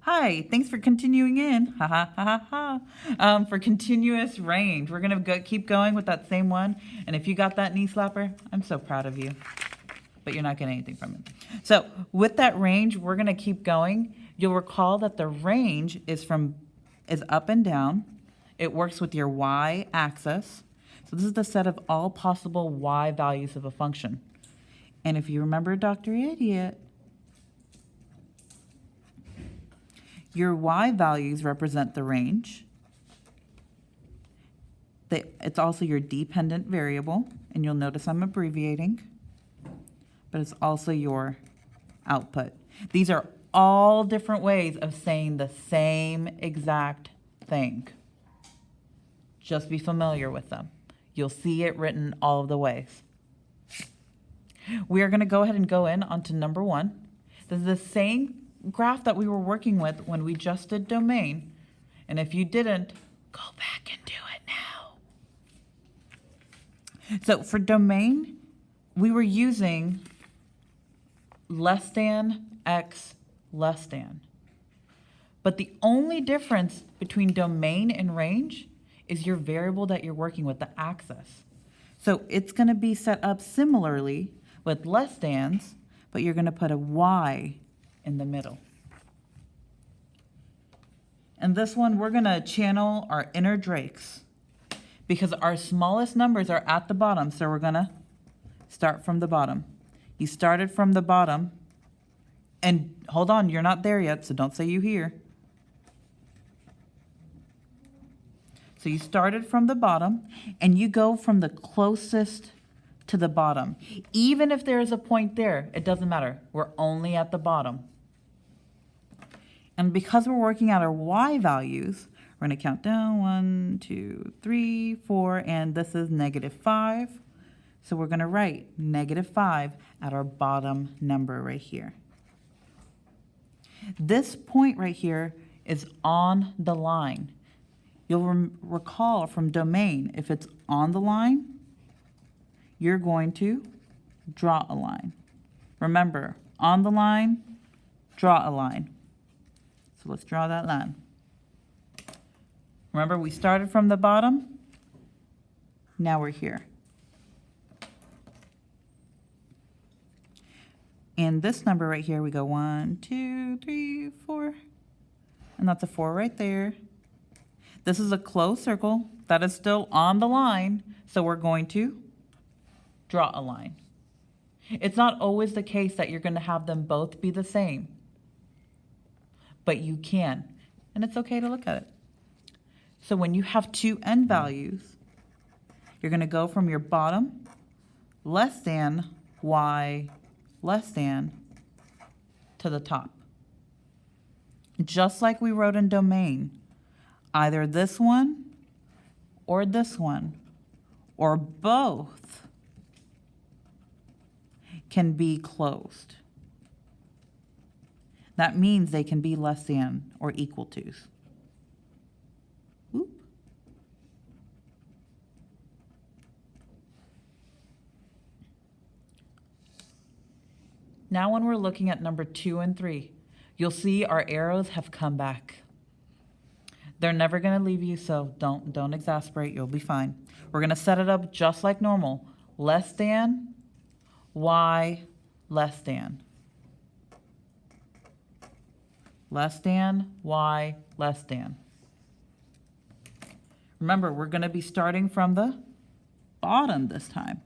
Hi, thanks for continuing in. Ha ha ha ha ha. For continuous range, we're gonna keep going with that same one. And if you got that knee slapper, I'm so proud of you. But you're not getting anything from it. So with that range, we're gonna keep going. You'll recall that the range is up and down. It works with your y axis. So this is the set of all possible y values of a function. And if you remember Dr. Idiot, your y values represent the range. It's also your dependent variable, and you'll notice I'm abbreviating, but it's also your output. These are all different ways of saying the same exact thing. Just be familiar with them. You'll see it written all of the ways. We are going to go ahead and go in onto number 1. This is the same graph that we were working with when we just did domain. And if you didn't, go back and do it now. So for domain, we were using less than x less than. But the only difference between domain and range is your variable that you're working with, the axis. So it's going to be set up similarly with less thans, but you're going to put a y in the middle. And this one, we're going to channel our inner Drakes because our smallest numbers are at the bottom. So we're going to start from the bottom. You started from the bottom. And hold on, you're not there yet, so don't say you here. So you started from the bottom, and you go from the closest to the bottom. Even if there is a point there, it doesn't matter. We're only at the bottom. And because we're working out our y values, we're going to count down 1, 2, 3, 4, and this is -5. So we're going to write -5 at our bottom number right here. This point right here is on the line. You'll recall from domain, if it's on the line, you're going to draw a line. Remember, on the line, draw a line. So let's draw that line. Remember, we started from the bottom. Now we're here. And this number right here, we go 1, 2, 3, 4. And that's a 4 right there. This is a closed circle that is still on the line, so we're going to draw a line. It's not always the case that you're going to have them both be the same, but you can, and it's okay to look at it. So when you have two n values, you're going to go from your bottom less than y less than to the top. Just like we wrote in domain, either this one or both can be closed. That means they can be less than or equal to. Oop. Now when we're looking at number 2 and 3, you'll see our arrows have come back. They're never going to leave you, so don't exasperate. You'll be fine. We're going to set it up just like normal. Less than, y, less than. Less than, y, less than. Remember, we're going to be starting from the bottom this time.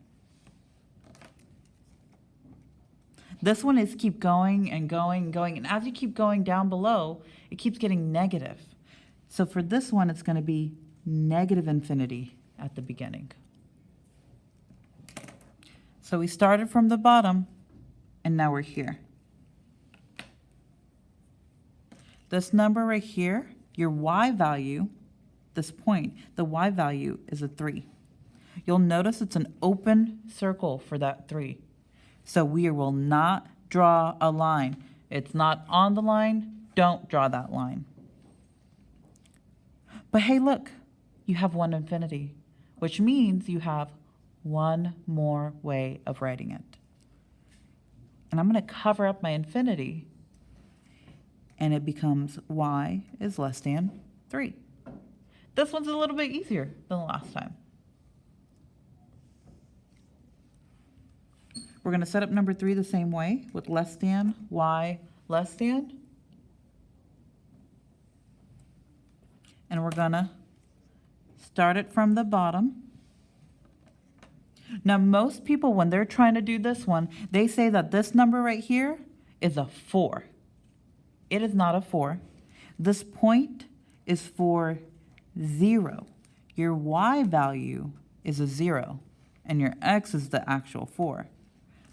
This one is keep going and going and going. And as you keep going down below, it keeps getting negative. So for this one, it's going to be -infinity at the beginning. So we started from the bottom, and now we're here. This number right here, your y value, this point, the y value is a 3. You'll notice it's an open circle for that 3. So we will not draw a line. It's not on the line. Don't draw that line. But hey, look, you have 1∞, which means you have one more way of writing it. And I'm going to cover up my infinity. and it becomes y is less than 3. This one's a little bit easier than the last time. We're going to set up number 3 the same way with less than, y less than. And we're going to start it from the bottom. Now, most people, when they're trying to do this one, they say that this number right here is a 4. It is not a 4. This point is for 0. Your y value is a 0, and your x is the actual 4.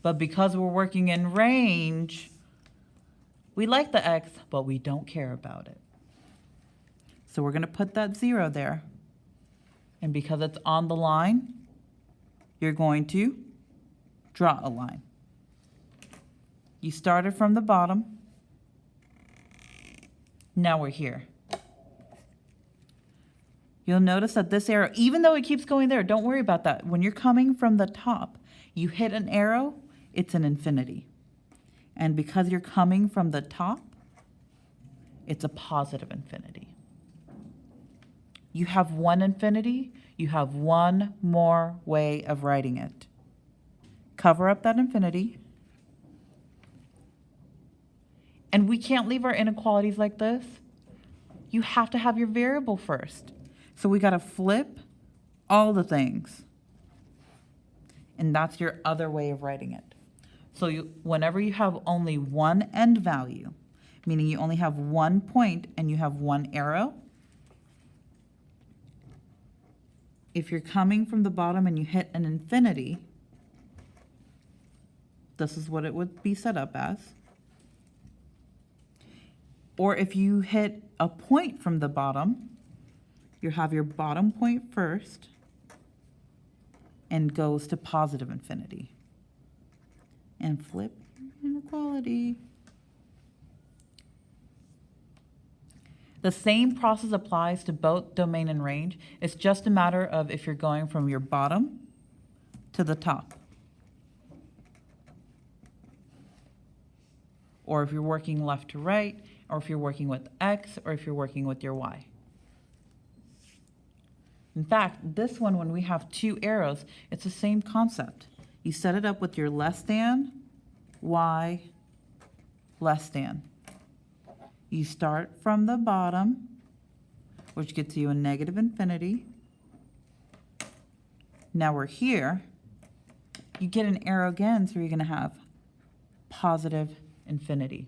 But because we're working in range, we like the x, but we don't care about it. So we're going to put that 0 there. And because it's on the line, you're going to draw a line. You started from the bottom. Now we're here. You'll notice that this arrow, even though it keeps going there, don't worry about that. When you're coming from the top, you hit an arrow, it's an infinity. And because you're coming from the top, it's a positive infinity. You have one infinity, you have one more way of writing it. Cover up that infinity. And we can't leave our inequalities like this. You have to have your variable first. So we got to flip all the things. And that's your other way of writing it. So whenever you have only one end value, meaning you only have one point and you have one arrow, if you're coming from the bottom and you hit an infinity, this is what it would be set up as. Or if you hit a point from the bottom, you have your bottom point first and goes to positive infinity. And flip inequality. The same process applies to both domain and range. It's just a matter of if you're going from your bottom to the top. Or if you're working left to right, or if you're working with x, or if you're working with your y. In fact, this one, when we have two arrows, it's the same concept. You set it up with your less than, y, less than. You start from the bottom, which gets you a negative infinity. Now we're here. You get an arrow again, so you're going to have positive infinity.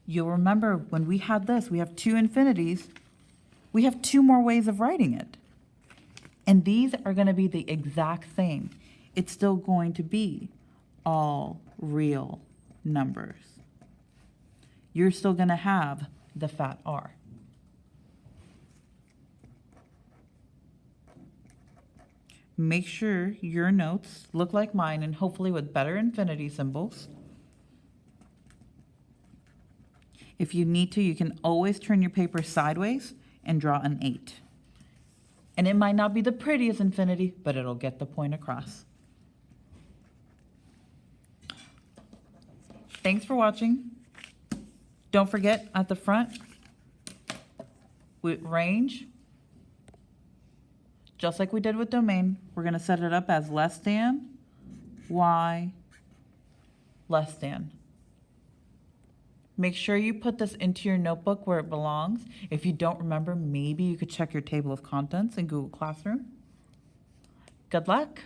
You'll remember when we had this, we have two infinities. We have two more ways of writing it. And these are going to be the exact same. It's still going to be all real numbers. You're still going to have the fat R. Make sure your notes look like mine and hopefully with better infinity symbols. If you need to, you can always turn your paper sideways and draw an 8. And it might not be the prettiest infinity, but it'll get the point across. Thanks for watching. Don't forget at the front, with range, just like we did with domain, we're going to set it up as less than, y, less than. Make sure you put this into your notebook where it belongs. If you don't remember, maybe you could check your table of contents in Google Classroom. Good luck.